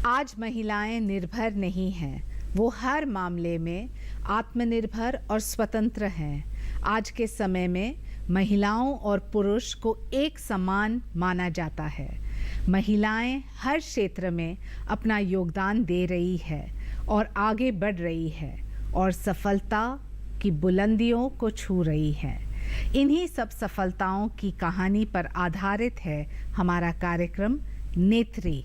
आज महिलाएं निर्भर नहीं हैं, वो हर मामले में आत्मनिर्भर और स्वतंत्र हैं। आज के समय में महिलाओं और पुरुष को एक समान माना जाता है। महिलाएं हर क्षेत्र में अपना योगदान दे रही है और आगे बढ़ रही है और सफलता की बुलंदियों को छू रही है। इन्हीं सब सफलताओं की कहानी पर आधारित है हमारा कार्यक्रम नेत्री,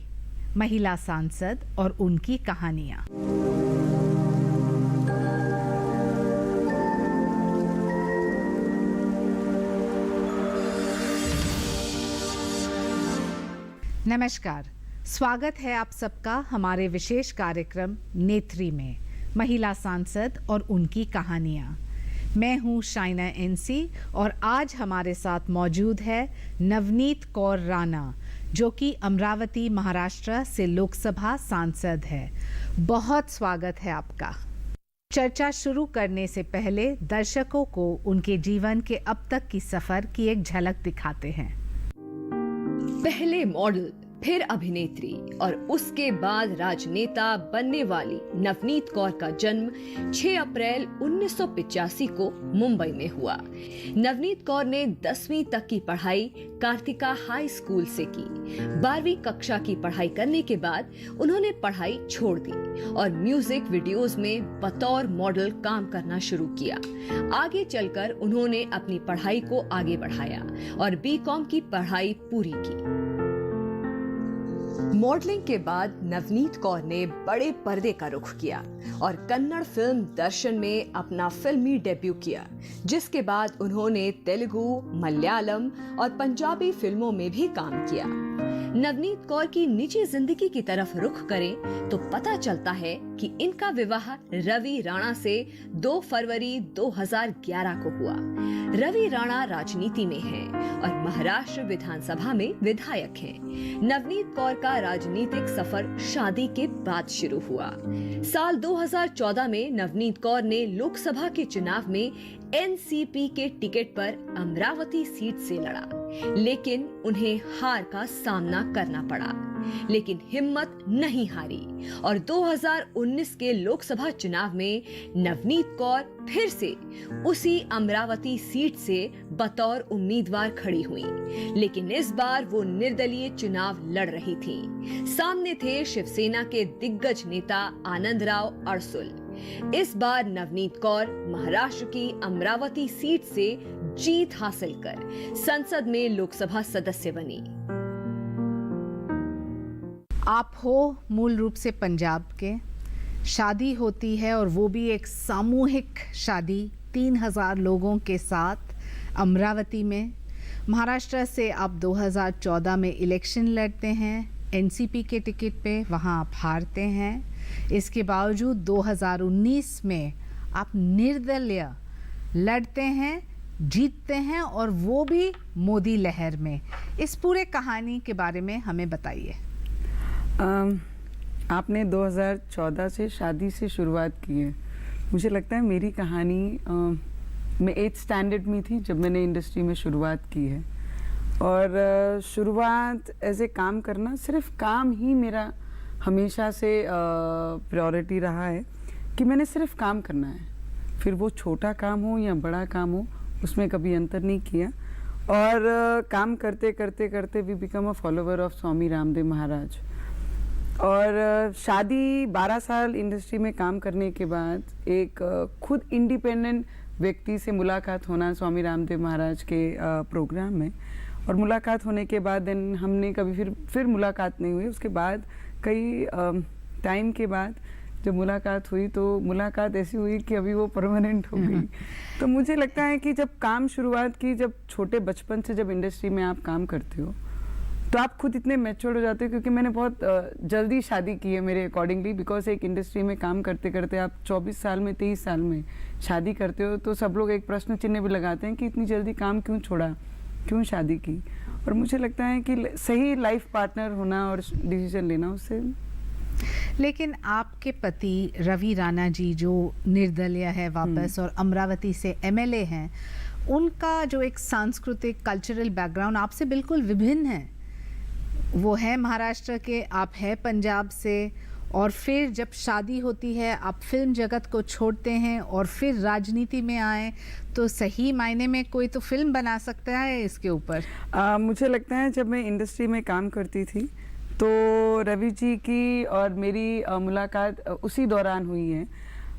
महिला सांसद और उनकी कहानियां। नमस्कार, स्वागत है आप सबका हमारे विशेष कार्यक्रम नेत्री में, महिला सांसद और उनकी कहानियां। मैं हूं शाइना एनसी और आज हमारे साथ मौजूद है नवनीत कौर राणा, जो कि अमरावती महाराष्ट्र से लोकसभा सांसद है। बहुत स्वागत है आपका। चर्चा शुरू करने से पहले दर्शकों को उनके जीवन के अब तक की सफर की एक झलक दिखाते हैं। पहले मॉडल, फिर अभिनेत्री और उसके बाद राजनेता बनने वाली नवनीत कौर का जन्म 6 अप्रैल 1985 को मुंबई में हुआ। नवनीत कौर ने 10वीं तक की पढ़ाई कार्तिका हाई स्कूल से की। 12वीं कक्षा की पढ़ाई करने के बाद उन्होंने पढ़ाई छोड़ दी और म्यूजिक वीडियोस में बतौर मॉडल काम करना शुरू किया। आगे चलकर उन्होंने अपनी पढ़ाई को आगे बढ़ाया और बीकॉम की पढ़ाई पूरी की। मॉडलिंग के बाद नवनीत कौर ने बड़े पर्दे का रुख किया और कन्नड़ फिल्म दर्शन में अपना फिल्मी डेब्यू किया, जिसके बाद उन्होंने तेलुगु, मलयालम और पंजाबी फिल्मों में भी काम किया। नवनीत कौर की निजी जिंदगी की तरफ रुख करें तो पता चलता है कि इनका विवाह रवि राणा से 2 फरवरी 2011 को हुआ। रवि राणा राजनीति में हैं और महाराष्ट्र विधानसभा में विधायक हैं। नवनीत कौर का राजनीतिक सफर शादी के बाद शुरू हुआ। साल 2014 में नवनीत कौर ने लोकसभा के चुनाव में एनसीपी के टिकट पर अमरावती सीट से लड़ा, लेकिन उन्हें हार का सामना करना पड़ा। लेकिन हिम्मत नहीं हारी और 2019 के लोकसभा चुनाव में नवनीत कौर फिर से उसी अमरावती सीट से बतौर उम्मीदवार खड़ी हुई, लेकिन इस बार वो निर्दलीय चुनाव लड़ रही थी। सामने थे शिवसेना के दिग्गज नेता आनंदराव अडसुल। इस बार नवनीत कौर महाराष्ट्र की अमरावती सीट से जीत हासिल कर संसद में लोकसभा सदस्य बनी। आप हो मूल रूप से पंजाब के, शादी होती है और वो भी एक सामूहिक शादी 3000 लोगों के साथ अमरावती में। महाराष्ट्र से आप 2014 में इलेक्शन लड़ते हैं एनसीपी के टिकट पे, वहाँ आप हारते हैं। इसके बावजूद 2019 में आप निर्दलीय लड़ते हैं, जीतते हैं और वो भी मोदी लहर में। इस पूरे कहानी के बारे में हमें बताइए। आपने 2014 से शादी से शुरुआत की है। मुझे लगता है मेरी कहानी मैं 8th स्टैंडर्ड में थी जब मैंने इंडस्ट्री में शुरुआत की है और शुरुआत ऐसे काम करना, सिर्फ काम ही मेरा हमेशा से प्रायोरिटी रहा है कि मैंने सिर्फ काम करना है, फिर वो छोटा काम हो या बड़ा काम हो उसमें कभी अंतर नहीं किया। और काम करते करते करते we become a follower of Swami Ramdev Maharaj. और शादी 12 साल इंडस्ट्री में काम करने के बाद एक खुद इंडिपेंडेंट व्यक्ति से मुलाकात होना स्वामी रामदेव महाराज के प्रोग्राम में, और मुलाकात होने के बाद देन हमने कभी फिर मुलाकात नहीं हुई। उसके बाद कई टाइम के बाद जब मुलाकात हुई तो मुलाकात ऐसी हुई कि अभी वो परमानेंट हो गई। तो मुझे लगता है कि जब काम शुरुआत की, जब छोटे बचपन से जब इंडस्ट्री में आप काम करते हो तो आप खुद इतने मैच्योर हो जाते हो, क्योंकि मैंने बहुत जल्दी शादी की है मेरे अकॉर्डिंगली। बिकॉज एक इंडस्ट्री में काम करते करते आप 24 साल में 23 साल में शादी करते हो तो सब लोग एक प्रश्न चिन्ह भी लगाते हैं कि इतनी जल्दी काम क्यों छोड़ा, क्यों शादी की। और मुझे लगता है कि सही लाइफ पार्टनर होना और डिसीजन लेना उससे। लेकिन आपके पति रवि राणा जी जो निर्दलीय है वापस और अमरावती से एमएलए हैं, उनका जो एक सांस्कृतिक कल्चरल बैकग्राउंड आपसे बिल्कुल विभिन्न है। वो है महाराष्ट्र के, आप है पंजाब से, और फिर जब शादी होती है आप फिल्म जगत को छोड़ते हैं और फिर राजनीति में आए, तो सही मायने में कोई तो फिल्म बना सकता है इसके ऊपर। मुझे लगता है जब मैं इंडस्ट्री में काम करती थी तो रवि जी की और मेरी मुलाकात उसी दौरान हुई है,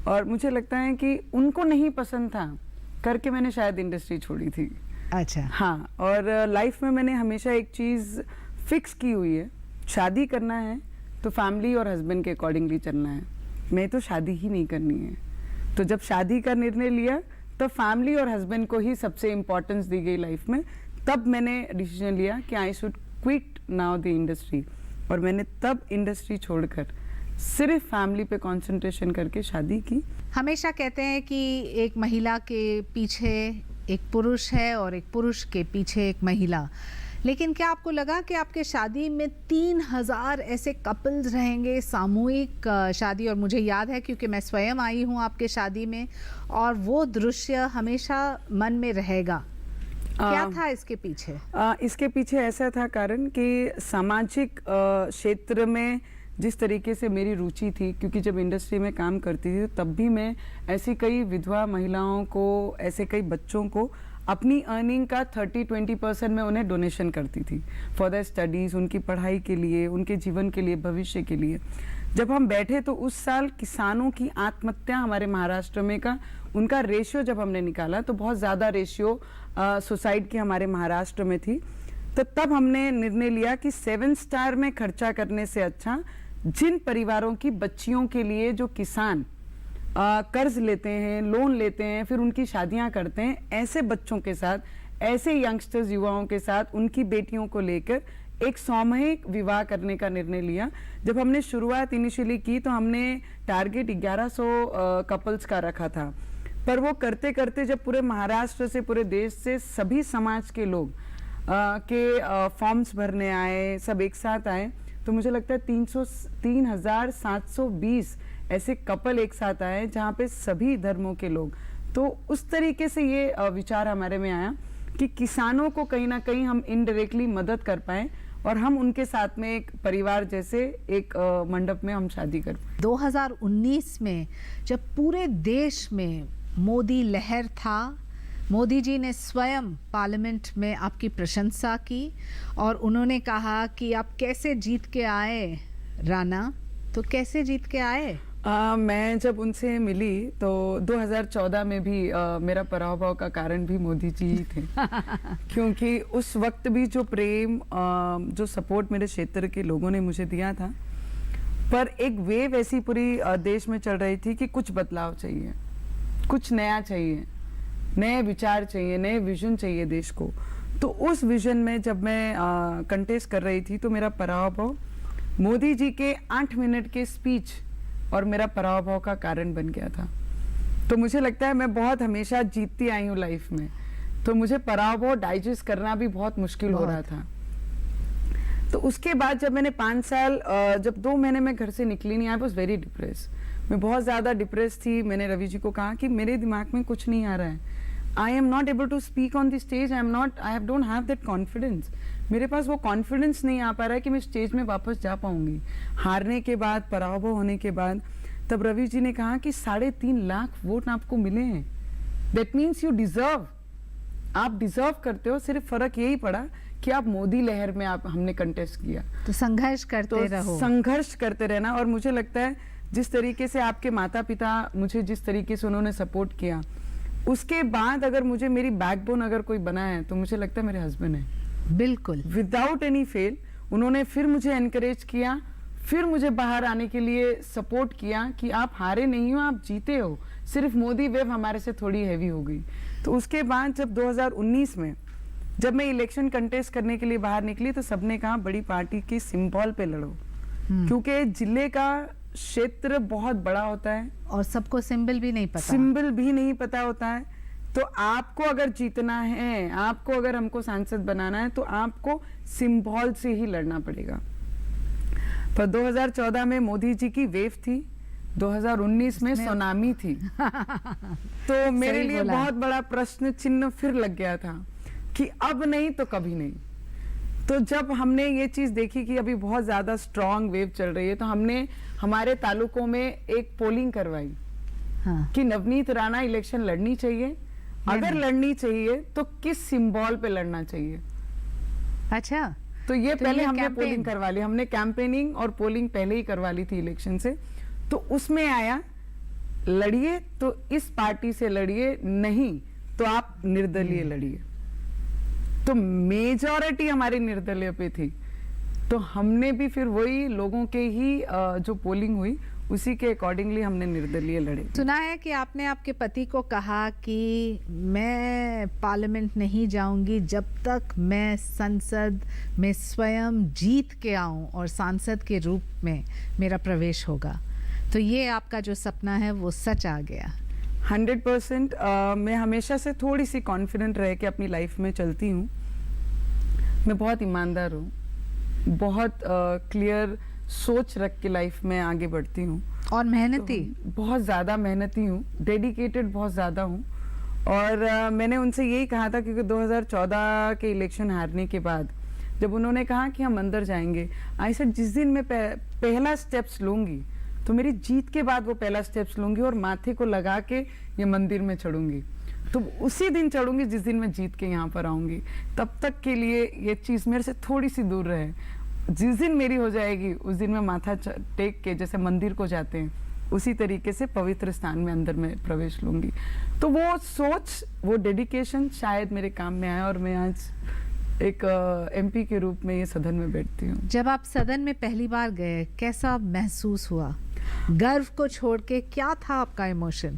और मुझे लगता है कि उनको नहीं पसंद था करके मैंने शायद इंडस्ट्री छोड़ी थी। अच्छा। हाँ, और लाइफ में मैंने हमेशा एक चीज़ फिक्स की हुई है, शादी करना है तो फैमिली और हस्बैंड के अकॉर्डिंगली चलना है। मैं तो शादी ही नहीं करनी है, तो जब शादी का निर्णय लिया तो फैमिली और हस्बैंड को ही सबसे इम्पोर्टेंस दी गई लाइफ में। तब मैंने डिसीजन लिया कि I should quit now the industry, और मैंने तब इंडस्ट्री छोड़कर सिर्फ फैमिली पे कंसंट्रेशन करके शादी की। हमेशा कहते हैं कि एक महिला के पीछे एक पुरुष है और एक पुरुष के पीछे एक महिला, लेकिन क्या आपको लगा कि आपके शादी में 3000 ऐसे कपल्स रहेंगे, सामूहिक शादी? और मुझे याद है क्योंकि मैं स्वयं आई हूँ आपके शादी में, और वो दृश्य हमेशा मन में रहेगा। क्या था इसके पीछे? इसके पीछे ऐसा था कारण कि सामाजिक क्षेत्र में जिस तरीके से मेरी रुचि थी, क्योंकि जब इंडस्ट्री में काम करती थी तब भी मैं ऐसी कई विधवा महिलाओं को, ऐसे कई बच्चों को अपनी अर्निंग का 30-20% में उन्हें डोनेशन करती थी फॉर द स्टडीज़, उनकी पढ़ाई के लिए, उनके जीवन के लिए, भविष्य के लिए। जब हम बैठे तो उस साल किसानों की आत्महत्या हमारे महाराष्ट्र में का उनका रेशियो जब हमने निकाला तो बहुत ज़्यादा रेशियो सुसाइड की हमारे महाराष्ट्र में थी। तो तब हमने निर्णय लिया कि 7 स्टार में खर्चा करने से अच्छा जिन परिवारों की बच्चियों के लिए जो किसान कर्ज लेते हैं, लोन लेते हैं, फिर उनकी शादियां करते हैं, ऐसे बच्चों के साथ, ऐसे यंगस्टर्स, युवाओं के साथ, उनकी बेटियों को लेकर एक सामूहिक विवाह करने का निर्णय लिया। जब हमने शुरुआत इनिशियली की तो हमने टारगेट 1100 कपल्स का रखा था, पर वो करते करते जब पूरे महाराष्ट्र से, पूरे देश से सभी समाज के लोग के फॉर्म्स भरने आए, सब एक साथ आए, तो मुझे लगता है 3720 ऐसे कपल एक साथ आए जहाँ पे सभी धर्मों के लोग। तो उस तरीके से ये विचार हमारे में आया कि किसानों को कहीं ना कहीं हम इनडायरेक्टली मदद कर पाए और हम उनके साथ में एक परिवार जैसे एक मंडप में हम शादी कर पाए। 2019 में जब पूरे देश में मोदी लहर था, मोदी जी ने स्वयं पार्लियामेंट में आपकी प्रशंसा की और उन्होंने कहा कि आप कैसे जीत के आए राणा, तो कैसे जीत के आए? मैं जब उनसे मिली तो 2014 में भी मेरा पराभव का कारण भी मोदी जी ही थे क्योंकि उस वक्त भी जो प्रेम, जो सपोर्ट मेरे क्षेत्र के लोगों ने मुझे दिया था, पर एक वेव ऐसी पूरी देश में चल रही थी कि कुछ बदलाव चाहिए, कुछ नया चाहिए, नए विचार चाहिए, नए विजन चाहिए देश को। तो उस विजन में जब मैं कंटेस्ट कर रही थी तो मेरा पराभव मोदी जी के 8 मिनट के स्पीच और मेरा पराभव का कारण बन गया था। तो मुझे लगता है मैं बहुत हमेशा जीतती आई हूँ लाइफ में, तो मुझे पराभव डाइजेस्ट करना भी बहुत मुश्किल हो रहा था। तो उसके बाद जब मैंने 5 साल, जब 2 महीने में घर से निकली नहीं, आई वॉज वेरी डिप्रेस, मैं बहुत ज़्यादा डिप्रेस थी। मैंने रवि जी को कहा कि मेरे दिमाग में कुछ नहीं आ रहा है, I am not able to speak on the stage, I don't have that confidence, मेरे पास वो कॉन्फिडेंस नहीं आ पा रहा है कि मैं स्टेज में वापस जा पाऊंगी हारने के बाद, पराभव होने के बाद। तब रवि जी ने कहा कि 3.5 लाख वोट आपको मिले हैं, दैट मीन्स यू डिजर्व, आप डिजर्व करते हो। सिर्फ फर्क यही पड़ा कि आप मोदी लहर में हमने कंटेस्ट किया, तो संघर्ष करते रहो, संघर्ष करते रहना। और मुझे लगता है जिस तरीके से आपके माता पिता मुझे जिस तरीके से उन्होंने सपोर्ट किया, उसके बाद अगर मुझे मेरी बैकबोन अगर कोई बना है तो मुझे लगता है मेरे हस्बैंड है। बिल्कुल, विदाउट एनी फेल उन्होंने फिर मुझे एनकरेज किया, फिर मुझे बाहर आने के लिए सपोर्ट किया कि आप हारे नहीं हो, आप जीते हो, सिर्फ मोदी वेव हमारे से थोड़ी हैवी हो गई। तो उसके बाद जब 2019 में जब मैं इलेक्शन कंटेस्ट करने के लिए बाहर निकली तो सबने कहा बड़ी पार्टी के सिंबल पे लड़ो, क्योंकि जिले का क्षेत्र बहुत बड़ा होता है और सबको सिंबल भी नहीं पता, सिंबल भी नहीं पता होता है। तो आपको अगर जीतना है, आपको अगर हमको सांसद बनाना है तो आपको सिंबल से ही लड़ना पड़ेगा। पर 2014 में मोदी जी की वेव थी, 2019 में सुनामी थी तो मेरे लिए बहुत बड़ा प्रश्न चिन्ह फिर लग गया था कि अब नहीं तो कभी नहीं। तो जब हमने ये चीज़ देखी कि अभी बहुत ज़्यादा स्ट्रॉन्ग वेव चल रही है, तो हमने हमारे तालुकों में एक पोलिंग करवाई हाँ। कि नवनीत राणा इलेक्शन लड़नी चाहिए, अगर लड़नी चाहिए तो किस सिंबल पे लड़ना चाहिए। अच्छा, तो ये पहले हमने कैंपेन। पोलिंग करवा ली, हमने कैंपेनिंग और पोलिंग पहले ही करवा ली थी इलेक्शन से। तो उसमें आया लड़िए तो इस पार्टी से लड़िए, नहीं तो आप निर्दलीय लड़िए। तो मेजॉरिटी हमारी निर्दलीय पे थी, तो हमने भी फिर वही लोगों के ही जो पोलिंग हुई उसी के अकॉर्डिंगली हमने निर्दलीय लड़े। सुना है कि आपने आपके पति को कहा कि मैं पार्लियामेंट नहीं जाऊंगी जब तक मैं संसद में स्वयं जीत के आऊं और सांसद के रूप में मेरा प्रवेश होगा। तो ये आपका जो सपना है वो सच आ गया। 100% मैं हमेशा से थोड़ी सी कॉन्फिडेंट रह के अपनी लाइफ में चलती हूँ। मैं बहुत ईमानदार हूँ, बहुत क्लियर सोच रख के लाइफ में आगे बढ़ती हूँ और मेहनती। तो बहुत ज़्यादा मेहनती हूँ, डेडिकेटेड बहुत ज़्यादा हूँ। और मैंने उनसे यही कहा था, क्योंकि 2014 के इलेक्शन हारने के बाद जब उन्होंने कहा कि हम अंदर जाएंगे, आई सेड जिस दिन मैं पहला स्टेप्स लूँगी तो मेरी जीत के बाद वो पहला स्टेप्स लूँगी और माथे को लगा के ये मंदिर में चढ़ूँगी। तो उसी दिन चढ़ूँगी जिस दिन मैं जीत के यहाँ पर आऊँगी। तब तक के लिए ये चीज़ मेरे से थोड़ी सी दूर रहे। जिस दिन मेरी हो जाएगी उस दिन मैं माथा टेक के जैसे मंदिर को जाते हैं उसी तरीके से पवित्र स्थान में अंदर में प्रवेश लूँगी। तो वो सोच, वो डेडिकेशन शायद मेरे काम में आया और मैं आज एक एमपी के रूप में ये सदन में बैठती हूँ। जब आप सदन में पहली बार गए कैसा महसूस हुआ? गर्व को छोड़ के क्या था आपका इमोशन?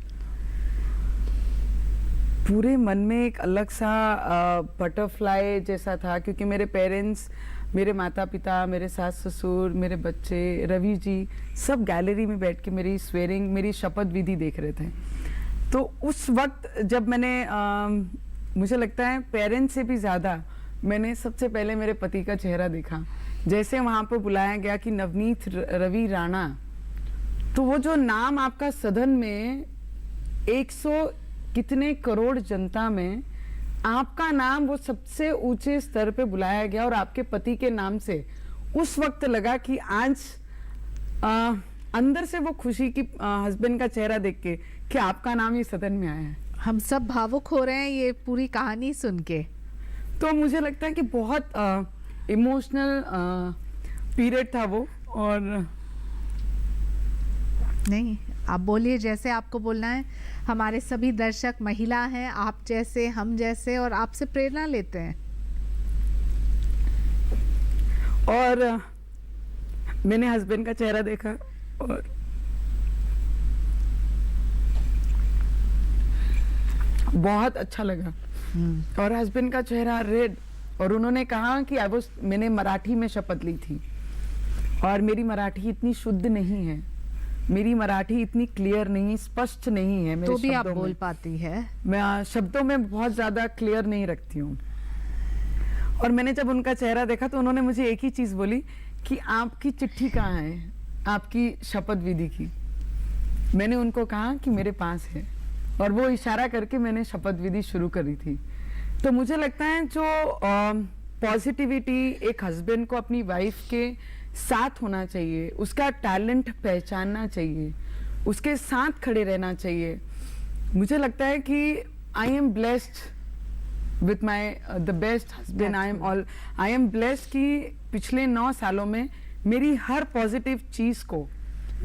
पूरे मन में एक अलग सा बटरफ्लाई जैसा था, क्योंकि मेरे पेरेंट्स, मेरे माता पिता, मेरे सास ससुर, मेरे बच्चे, रवि जी, सब गैलरी में बैठ के मेरी स्वेरिंग, मेरी शपथ विधि देख रहे थे। तो उस वक्त जब मैंने मुझे लगता है पेरेंट्स से भी ज़्यादा मैंने सबसे पहले मेरे पति का चेहरा देखा। जैसे वहाँ पर बुलाया गया कि नवनीत रवि राणा, तो वो जो नाम आपका सदन में 100 कितने करोड़ जनता में आपका नाम वो सबसे ऊंचे स्तर पे बुलाया गया और आपके पति के नाम से, उस वक्त लगा कि आज अंदर से वो खुशी की हस्बैंड का चेहरा देख के कि आपका नाम ये सदन में आया है। हम सब भावुक हो रहे हैं ये पूरी कहानी सुन के। तो मुझे लगता है कि बहुत इमोशनल पीरियड था वो। और नहीं, आप बोलिए जैसे आपको बोलना है। हमारे सभी दर्शक महिला हैं, आप जैसे, हम जैसे, और आपसे प्रेरणा लेते हैं। और मैंने हस्बैंड का चेहरा देखा और बहुत अच्छा लगा। और हस्बैंड का चेहरा रेड, और उन्होंने कहा कि मैंने मराठी में शपथ ली थी और मेरी मराठी इतनी शुद्ध नहीं है, मेरी मराठी इतनी क्लियर नहीं, स्पष्ट नहीं है। मेरे तो भी आप शब्दों बोल में पाती है? मैं शब्दों में बहुत ज्यादा क्लियर नहीं रखती हूँ। और मैंने जब उनका चेहरा देखा तो उन्होंने मुझे एक ही चीज बोली कि आपकी चिट्ठी कहाँ है, आपकी शपथ विधि की। मैंने उनको कहा कि मेरे पास है, और वो इशारा करके मैंने शपथ विधि शुरू करी थी। तो मुझे लगता है जो पॉजिटिविटी एक हस्बैंड को अपनी वाइफ के साथ होना चाहिए, उसका टैलेंट पहचानना चाहिए, उसके साथ खड़े रहना चाहिए। मुझे लगता है कि I am blessed with my the best husband. I am blessed कि पिछले 9 सालों में मेरी हर पॉजिटिव चीज को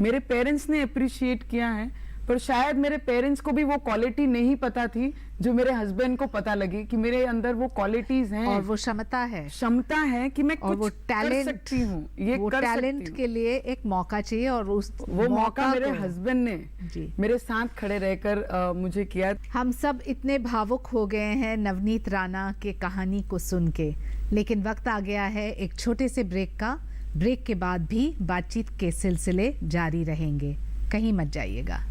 मेरे पेरेंट्स ने अप्रिशिएट किया है, पर शायद मेरे पेरेंट्स को भी वो क्वालिटी नहीं पता थी जो मेरे हस्बैंड को पता लगी कि मेरे अंदर वो क्वालिटीज हैं और वो क्षमता है कि मैं और कुछ वो कर सकती हूँ। ये वो कर टैलेंट सकती हूँ। के लिए एक मौका चाहिए, और वो मौका मेरे को- हस्बैंड ने जी। मेरे साथ खड़े रहकर मुझे किया। हम सब इतने भावुक हो गए हैं नवनीत राणा के कहानी को सुन के, लेकिन वक्त आ गया है एक छोटे से ब्रेक का। ब्रेक के बाद भी बातचीत के सिलसिले जारी रहेंगे, कहीं मत जाइएगा।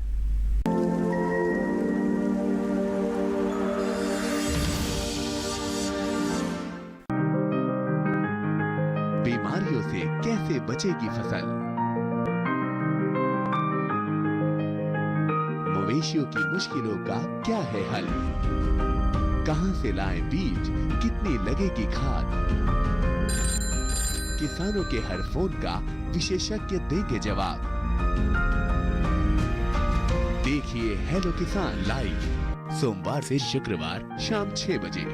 बीमारियों से कैसे बचेगी फसल? मवेशियों की मुश्किलों का क्या है हल? कहां से लाएं बीज, कितनी लगेगी खाद? किसानों के हर फोन का विशेषज्ञ देंगे जवाब। देखिए हेलो किसान लाइव सोमवार से शुक्रवार शाम 6 बजे।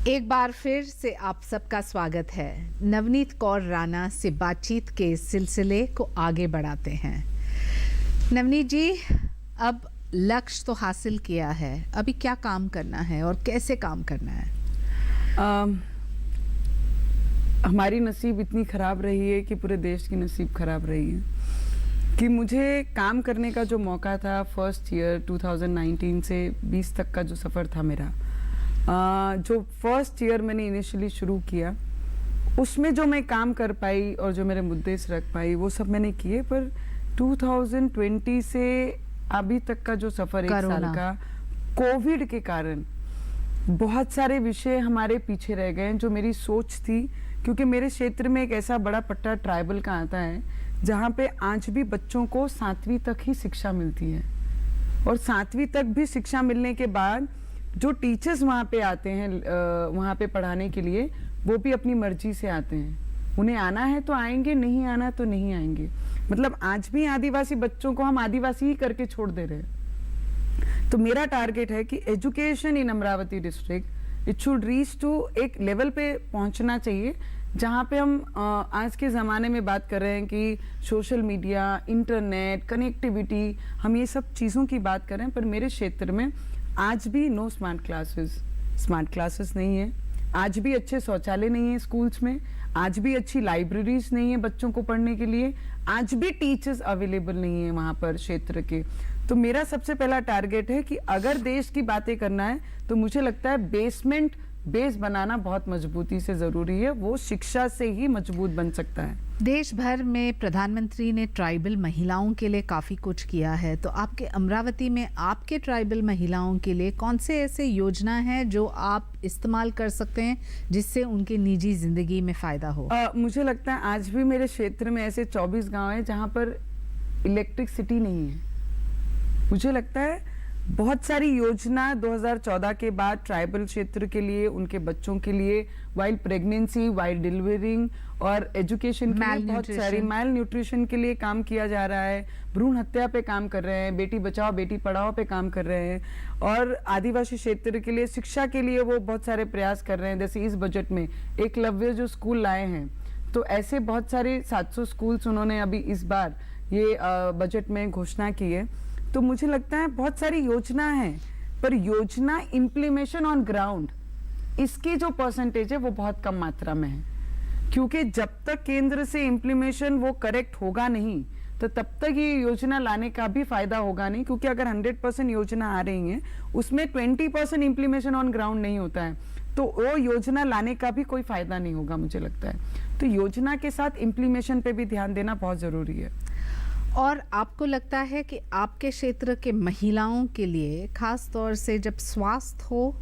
एक बार फिर से आप सबका स्वागत है। नवनीत कौर राणा से बातचीत के सिलसिले को आगे बढ़ाते हैं। नवनीत जी, अब लक्ष्य तो हासिल किया है, अभी क्या काम करना है और कैसे काम करना है? हमारी नसीब इतनी ख़राब रही है कि पूरे देश की नसीब ख़राब रही है कि मुझे काम करने का जो मौका था फर्स्ट ईयर 2019 से 20 तक का जो सफ़र था मेरा, जो फर्स्ट ईयर मैंने इनिशियली शुरू किया उसमें जो मैं काम कर पाई और जो मेरे मुद्दे से रख पाई वो सब मैंने किए। पर 2020 से अभी तक का जो सफ़र 1 साल का, कोविड के कारण बहुत सारे विषय हमारे पीछे रह गए जो मेरी सोच थी, क्योंकि मेरे क्षेत्र में एक ऐसा बड़ा पट्टा ट्राइबल का आता है जहाँ पे आज भी बच्चों को 7वीं तक ही शिक्षा मिलती है और 7वीं तक भी शिक्षा मिलने के बाद जो टीचर्स वहाँ पे आते हैं वहाँ पे पढ़ाने के लिए, वो भी अपनी मर्जी से आते हैं। उन्हें आना है तो आएंगे, नहीं आना तो नहीं आएंगे। मतलब आज भी आदिवासी बच्चों को हम आदिवासी ही करके छोड़ दे रहे हैं। तो मेरा टारगेट है कि education in Amravati district it should reach to एक लेवल पे पहुंचना चाहिए जहाँ पे हम आज के ज़माने में बात कर रहे हैं कि सोशल मीडिया, इंटरनेट, कनेक्टिविटी, हम ये सब चीज़ों की बात कर रहे हैं। पर मेरे क्षेत्र में आज भी नो स्मार्ट क्लासेस नहीं है, आज भी अच्छे शौचालय नहीं है स्कूल्स में, आज भी अच्छी लाइब्रेरीज नहीं है बच्चों को पढ़ने के लिए, आज भी टीचर्स अवेलेबल नहीं है वहाँ पर क्षेत्र के। तो मेरा सबसे पहला टारगेट है कि अगर देश की बातें करना है तो मुझे लगता है बेस बनाना बहुत मजबूती से ज़रूरी है, वो शिक्षा से ही मजबूत बन सकता है। देश भर में प्रधानमंत्री ने ट्राइबल महिलाओं के लिए काफ़ी कुछ किया है, तो आपके अमरावती में आपके ट्राइबल महिलाओं के लिए कौन से ऐसे योजना है जो आप इस्तेमाल कर सकते हैं जिससे उनकी निजी ज़िंदगी में फ़ायदा हो? मुझे लगता है आज भी मेरे क्षेत्र में ऐसे 24 गांव हैं जहां पर इलेक्ट्रिसिटी नहीं है। मुझे लगता है बहुत सारी योजना 2014 के बाद ट्राइबल क्षेत्र के लिए, उनके बच्चों के लिए, वाइल प्रेगनेंसी, वाइल डिलीवरिंग और एजुकेशन के लिए बहुत सारी, माइल न्यूट्रिशन के लिए काम किया जा रहा है, भ्रूण हत्या पे काम कर रहे हैं, बेटी बचाओ बेटी पढ़ाओ पे काम कर रहे हैं और आदिवासी क्षेत्र के लिए शिक्षा के लिए वो बहुत सारे प्रयास कर रहे हैं। जैसे इस बजट में एकलव्य जो स्कूल लाए हैं, तो ऐसे बहुत सारे 700 स्कूल्स उन्होंने अभी इस बार ये बजट में घोषणा की है। तो मुझे लगता है बहुत सारी योजना है, पर योजना इम्प्लीमेशन ऑन ग्राउंड इसकी जो परसेंटेज है वो बहुत कम मात्रा में है, क्योंकि जब तक केंद्र से इम्प्लीमेशन वो करेक्ट होगा नहीं तो तब तक ये योजना लाने का भी फायदा होगा नहीं, क्योंकि अगर 100% योजना आ रही है उसमें 20% इम्प्लीमेशन ऑन ग्राउंड नहीं होता है तो वो योजना लाने का भी कोई फायदा नहीं होगा मुझे लगता है। तो योजना के साथ इम्प्लीमेशन पे भी ध्यान देना बहुत जरूरी है। और आपको लगता है कि आपके क्षेत्र के महिलाओं के लिए खास तौर से जब स्वास्थ्य हो,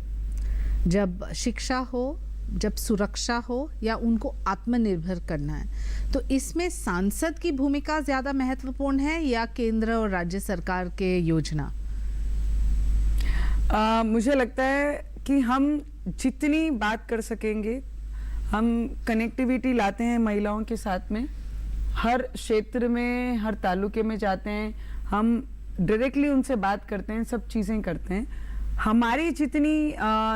जब शिक्षा हो, जब सुरक्षा हो या उनको आत्मनिर्भर करना है, तो इसमें सांसद की भूमिका ज़्यादा महत्वपूर्ण है या केंद्र और राज्य सरकार के योजना? मुझे लगता है कि हम जितनी बात कर सकेंगे, हम कनेक्टिविटी लाते हैं महिलाओं के साथ में, हर क्षेत्र में, हर तालुके में जाते हैं, हम डायरेक्टली उनसे बात करते हैं, सब चीज़ें करते हैं। हमारी जितनी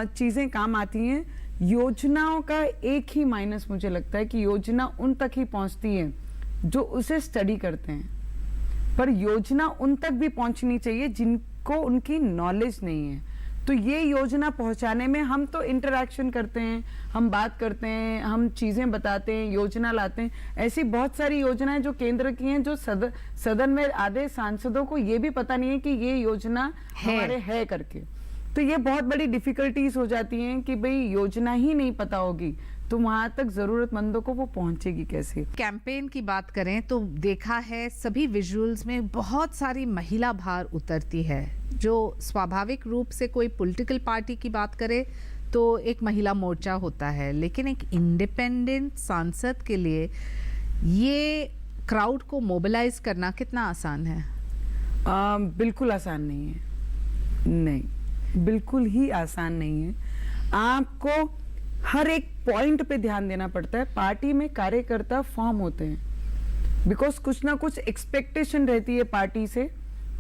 चीज़ें काम आती हैं, योजनाओं का एक ही माइनस मुझे लगता है कि योजना उन तक ही पहुंचती है जो उसे स्टडी करते हैं, पर योजना उन तक भी पहुंचनी चाहिए जिनको उनकी नॉलेज नहीं है। तो ये योजना पहुंचाने में हम तो इंटरेक्शन करते हैं, हम बात करते हैं, हम चीज़ें बताते हैं, योजना लाते हैं। ऐसी बहुत सारी योजनाएं जो केंद्र की हैं जो सदन में आधे सांसदों को ये भी पता नहीं है कि ये योजना हमारे है करके। तो ये बहुत बड़ी डिफिकल्टीज हो जाती हैं कि भाई योजना ही नहीं पता होगी तो वहां तक जरूरतमंदों को वो पहुंचेगी कैसे। कैंपेन की बात करें तो देखा है सभी विजुअल्स में बहुत सारी महिला भार उतरती है, जो स्वाभाविक रूप से कोई पॉलिटिकल पार्टी की बात करे तो एक महिला मोर्चा होता है, लेकिन एक इंडिपेंडेंट सांसद के लिए ये क्राउड को मोबिलाइज करना कितना आसान है? बिल्कुल आसान नहीं है, नहीं, बिल्कुल ही आसान नहीं है। आपको हर एक पॉइंट पे ध्यान देना पड़ता है। पार्टी में कार्यकर्ता फॉर्म होते हैं बिकॉज कुछ ना कुछ एक्सपेक्टेशन रहती है पार्टी से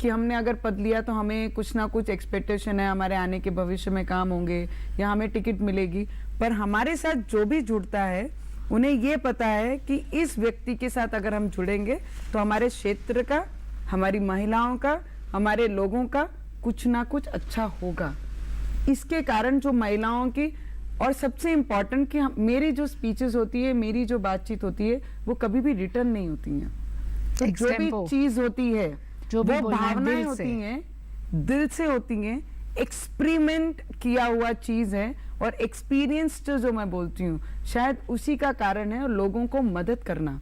कि हमने अगर पद लिया तो हमें कुछ ना कुछ एक्सपेक्टेशन है, हमारे आने के भविष्य में काम होंगे या हमें टिकट मिलेगी। पर हमारे साथ जो भी जुड़ता है उन्हें ये पता है कि इस व्यक्ति के साथ अगर हम जुड़ेंगे तो हमारे क्षेत्र का, हमारी महिलाओं का, हमारे लोगों का कुछ ना कुछ अच्छा होगा। इसके कारण जो महिलाओं की, और सबसे इम्पॉर्टेंट कि मेरी जो स्पीचेस होती है, मेरी जो बातचीत होती है, वो कभी भी रिटर्न नहीं होती हैं। तो जो भी Extempo. चीज होती है, जो भी वो बोलना है भावनाएं दिल होती से। हैं, दिल से होती हैं, एक्सपेरिमेंट किया हुआ चीज है और एक्सपीरियंस जो मैं बोलती हूँ शायद उसी का कारण है। और लोगों को मदद करना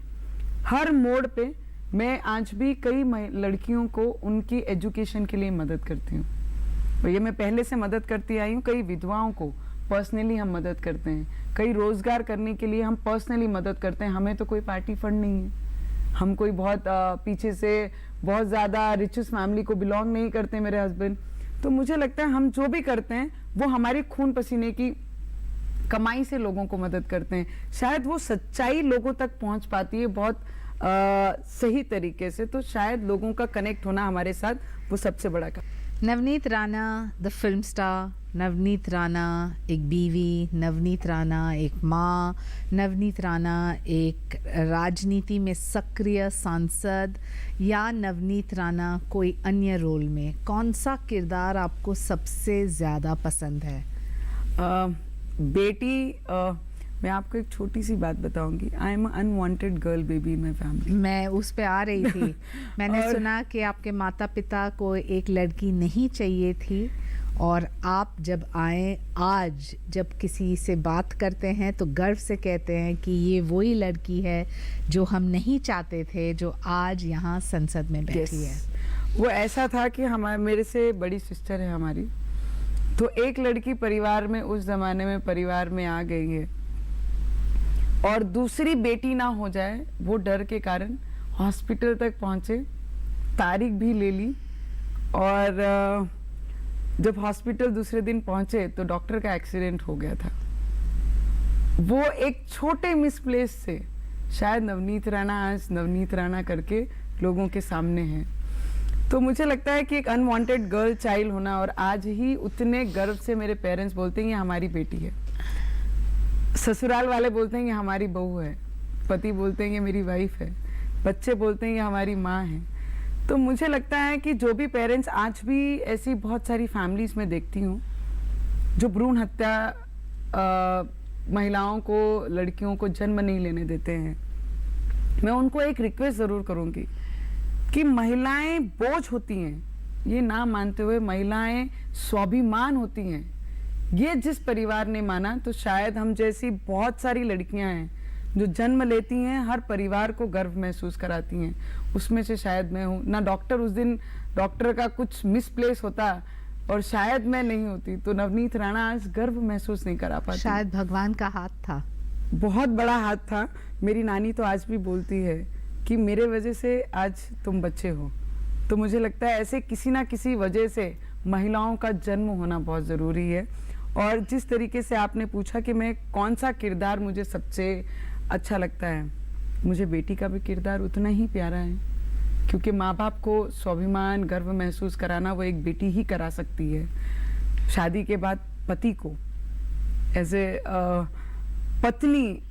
हर मोड़ पे, मैं आज भी कई लड़कियों को उनकी एजुकेशन के लिए मदद करती हूँ। और ये मैं पहले से मदद करती आई हूँ। कई विधवाओं को पर्सनली हम मदद करते हैं, कई रोजगार करने के लिए हम पर्सनली मदद करते हैं। हमें तो कोई पार्टी फंड नहीं है, हम कोई बहुत पीछे से बहुत ज़्यादा रिचेस्ट फैमिली को बिलोंग नहीं करते मेरे हस्बैंड। तो मुझे लगता है हम जो भी करते हैं वो हमारे खून पसीने की कमाई से लोगों को मदद करते हैं। शायद वो सच्चाई लोगों तक पहुंच पाती है बहुत सही तरीके से। तो शायद लोगों का कनेक्ट होना हमारे साथ वो सबसे बड़ा काम। Navneet Rana the film star, Navneet Rana एक बीवी, नवनीत राणा एक माँ, नवनीत राणा एक राजनीति में सक्रिय सांसद, या नवनीत राणा कोई अन्य रोल में, कौन सा किरदार आपको सबसे ज़्यादा पसंद है? बेटी, मैं आपको एक छोटी सी बात बताऊंगी। I am unwanted girl baby in my family. मैं उस पे आ रही थी। मैंने सुना कि आपके माता पिता को एक लड़की नहीं चाहिए थी, और आप जब आए, आज जब किसी से बात करते हैं तो गर्व से कहते हैं कि ये वही लड़की है जो हम नहीं चाहते थे, जो आज यहाँ संसद में बैठी है। वो ऐसा था कि मेरे से बड़ी सिस्टर है हमारी, तो एक लड़की परिवार में, उस जमाने में परिवार में आ गई है और दूसरी बेटी ना हो जाए, वो डर के कारण हॉस्पिटल तक पहुंचे, तारीख भी ले ली। और जब हॉस्पिटल दूसरे दिन पहुंचे तो डॉक्टर का एक्सीडेंट हो गया था। वो एक छोटे मिसप्लेस से शायद नवनीत राणा आज नवनीत राणा करके लोगों के सामने है। तो मुझे लगता है कि एक अनवांटेड गर्ल चाइल्ड होना, और आज ही उतने गर्व से मेरे पेरेंट्स बोलते हैं ये हमारी बेटी है, ससुराल वाले बोलते हैं ये हमारी बहू है, पति बोलते हैं ये मेरी वाइफ है, बच्चे बोलते हैं ये हमारी माँ है। तो मुझे लगता है कि जो भी पेरेंट्स, आज भी ऐसी बहुत सारी फैमिलीज में देखती हूँ जो भ्रूण हत्या महिलाओं को, लड़कियों को जन्म नहीं लेने देते हैं, मैं उनको एक रिक्वेस्ट ज़रूर करूँगी कि महिलाएं बोझ होती हैं, ये ना मानते हुए महिलाएं स्वाभिमान होती हैं। ये जिस परिवार ने माना, तो शायद हम जैसी बहुत सारी लड़कियां हैं जो जन्म लेती हैं, हर परिवार को गर्व महसूस कराती हैं। उसमें से शायद मैं हूँ ना। डॉक्टर, उस दिन डॉक्टर का कुछ मिसप्लेस होता और शायद मैं नहीं होती, तो नवनीत राणा आज गर्व महसूस नहीं करा पाती। शायद भगवान का हाथ था, बहुत बड़ा हाथ था। मेरी नानी तो आज भी बोलती है कि मेरे वजह से आज तुम बच्चे हो। तो मुझे लगता है ऐसे किसी ना किसी वजह से महिलाओं का जन्म होना बहुत ज़रूरी है। और जिस तरीके से आपने पूछा कि मैं कौन सा किरदार मुझे सबसे अच्छा लगता है, मुझे बेटी का भी किरदार उतना ही प्यारा है, क्योंकि माँ बाप को स्वाभिमान, गर्व महसूस कराना वो एक बेटी ही करा सकती है। शादी के बाद पति को एज ए पत्नी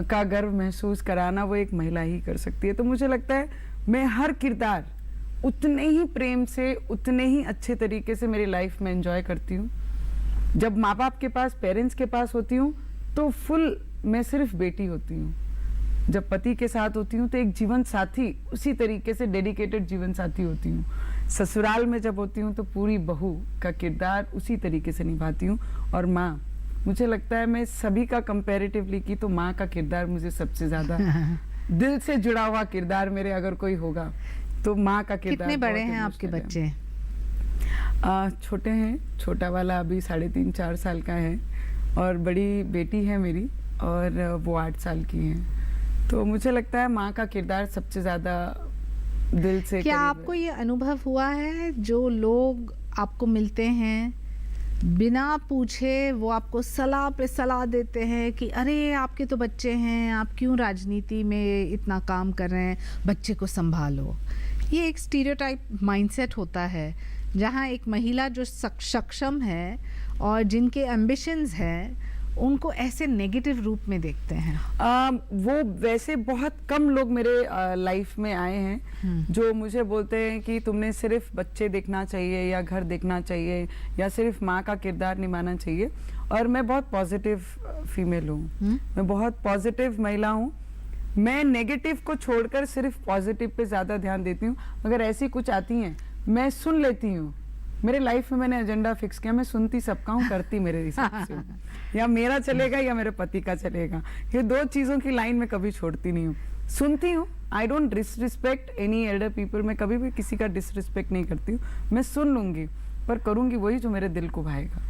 का गर्व महसूस कराना वो एक महिला ही कर सकती है। तो मुझे लगता है मैं हर किरदार उतने ही प्रेम से, उतने ही अच्छे तरीके से मेरी लाइफ में एंजॉय करती हूँ। जब माँ बाप के पास, पेरेंट्स के पास होती हूँ तो फुल मैं सिर्फ बेटी होती हूँ। जब पति के साथ होती हूँ तो एक जीवन साथी, उसी तरीके से डेडिकेटेड जीवन साथी होती हूँ। ससुराल में जब होती हूँ तो पूरी बहू का किरदार उसी तरीके से निभाती हूँ। और माँ, मुझे लगता है मैं सभी का कंपैरेटिवली की तो माँ का किरदार मुझे सबसे ज़्यादा दिल से जुड़ा हुआ किरदार मेरे अगर कोई होगा तो माँ का किरदार। कितने बड़े हैं आपके बच्चे? छोटे हैं, छोटा वाला अभी 3.5-4 साल का है और बड़ी बेटी है मेरी और वो 8 साल की है। तो मुझे लगता है माँ का किरदार सबसे ज़्यादा दिल से क्या करीब है। आपको ये अनुभव हुआ है, जो लोग आपको मिलते हैं बिना पूछे वो आपको सलाह पे सलाह देते हैं कि अरे आपके तो बच्चे हैं, आप क्यों राजनीति में इतना काम कर रहे हैं, बच्चे को संभालो। ये एक स्टीरियोटाइप माइंडसेट होता है जहाँ एक महिला जो सक्षम है और जिनके एम्बिशंस हैं उनको ऐसे नेगेटिव रूप में देखते हैं। वो वैसे बहुत कम लोग मेरे लाइफ में आए हैं जो मुझे बोलते हैं कि तुमने सिर्फ बच्चे देखना चाहिए या घर देखना चाहिए या सिर्फ माँ का किरदार निभाना चाहिए। और मैं बहुत पॉजिटिव फीमेल हूँ, मैं बहुत पॉजिटिव महिला हूँ। मैं नेगेटिव को छोड़कर सिर्फ पॉजिटिव पे ज़्यादा ध्यान देती हूँ। अगर ऐसी कुछ आती हैं मैं सुन लेती हूँ। मेरे लाइफ में मैंने एजेंडा फिक्स किया, मैं सुनती सबका हूँ, करती मेरे हिसाब से हूँ। या मेरा चलेगा या मेरे पति का चलेगा, ये दो चीज़ों की लाइन में कभी छोड़ती नहीं हूँ। सुनती हूँ, I don't disrespect any Elder people, मैं कभी भी किसी का डिसरिस्पेक्ट नहीं करती हूँ। मैं सुन लूँगी पर करूँगी वही जो मेरे दिल को भाएगा।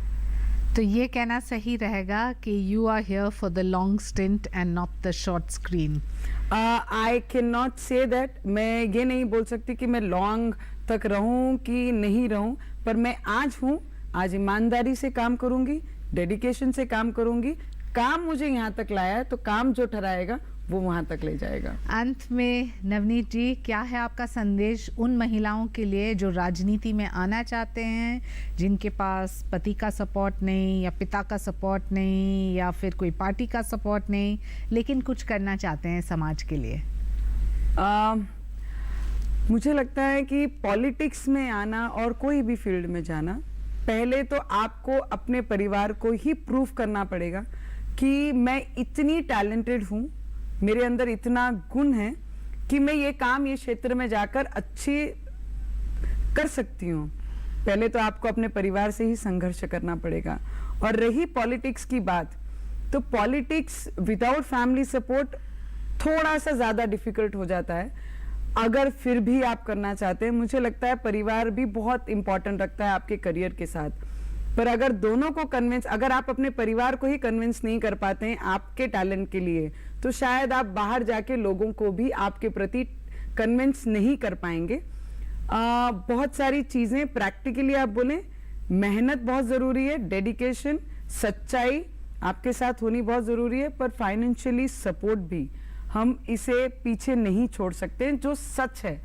तो ये कहना सही रहेगा कि you are here for the long stint and not the short screen. I can not say that, मैं ये नहीं बोल सकती कि मैं लॉन्ग तक रहूं कि नहीं रहूं, पर मैं आज हूं, आज ईमानदारी से काम करूंगी, डेडिकेशन से काम करूंगी। काम मुझे यहाँ तक लाया है तो काम जो ठहराएगा वो वहाँ तक ले जाएगा। अंत में नवनीत जी, क्या है आपका संदेश उन महिलाओं के लिए जो राजनीति में आना चाहते हैं, जिनके पास पति का सपोर्ट नहीं या पिता का सपोर्ट नहीं या फिर कोई पार्टी का सपोर्ट नहीं, लेकिन कुछ करना चाहते हैं समाज के लिए? मुझे लगता है कि पॉलिटिक्स में आना और कोई भी फील्ड में जाना, पहले तो आपको अपने परिवार को ही प्रूव करना पड़ेगा कि मैं इतनी टैलेंटेड हूँ, मेरे अंदर इतना गुण है कि मैं ये काम ये क्षेत्र में जाकर अच्छी कर सकती हूँ। पहले तो आपको अपने परिवार से ही संघर्ष करना पड़ेगा। और रही पॉलिटिक्स की बात, तो पॉलिटिक्स विदाउट फैमिली सपोर्ट थोड़ा सा ज़्यादा डिफिकल्ट हो जाता है। अगर फिर भी आप करना चाहते हैं, मुझे लगता है परिवार भी बहुत इंपॉर्टेंट रखता है आपके करियर के साथ। पर अगर दोनों को कन्विंस, अगर आप अपने परिवार को ही कन्विंस नहीं कर पाते हैं आपके टैलेंट के लिए, तो शायद आप बाहर जाके लोगों को भी आपके प्रति कन्विंस नहीं कर पाएंगे। बहुत सारी चीज़ें प्रैक्टिकली आप बोलें, मेहनत बहुत ज़रूरी है, डेडिकेशन, सच्चाई आपके साथ होनी बहुत ज़रूरी है, पर फाइनेंशियली सपोर्ट भी हम इसे पीछे नहीं छोड़ सकते, जो सच है।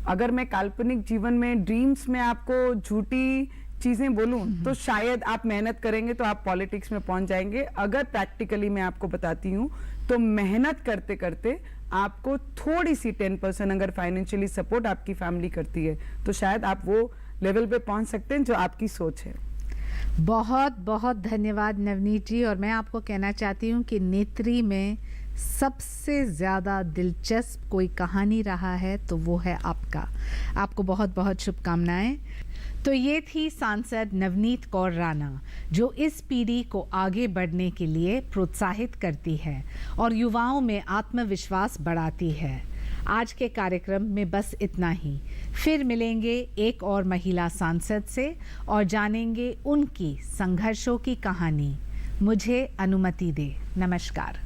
अगर मैं काल्पनिक जीवन में, ड्रीम्स में आपको झूठी चीज़ें बोलूं तो शायद आप मेहनत करेंगे तो आप पॉलिटिक्स में पहुंच जाएंगे। अगर प्रैक्टिकली मैं आपको बताती हूं तो मेहनत करते करते आपको थोड़ी सी 10% अगर फाइनेंशियली सपोर्ट आपकी फैमिली करती है तो शायद आप वो लेवल पे पहुंच सकते हैं जो आपकी सोच है। बहुत बहुत धन्यवाद नवनीत जी। और मैं आपको कहना चाहती हूँ कि नेत्री में सबसे ज़्यादा दिलचस्प कोई कहानी रहा है तो वो है आपका। आपको बहुत बहुत शुभकामनाएं। तो ये थी सांसद नवनीत कौर राणा, जो इस पीढ़ी को आगे बढ़ने के लिए प्रोत्साहित करती है और युवाओं में आत्मविश्वास बढ़ाती है। आज के कार्यक्रम में बस इतना ही। फिर मिलेंगे एक और महिला सांसद से और जानेंगे उनकी संघर्षों की कहानी। मुझे अनुमति दे। नमस्कार।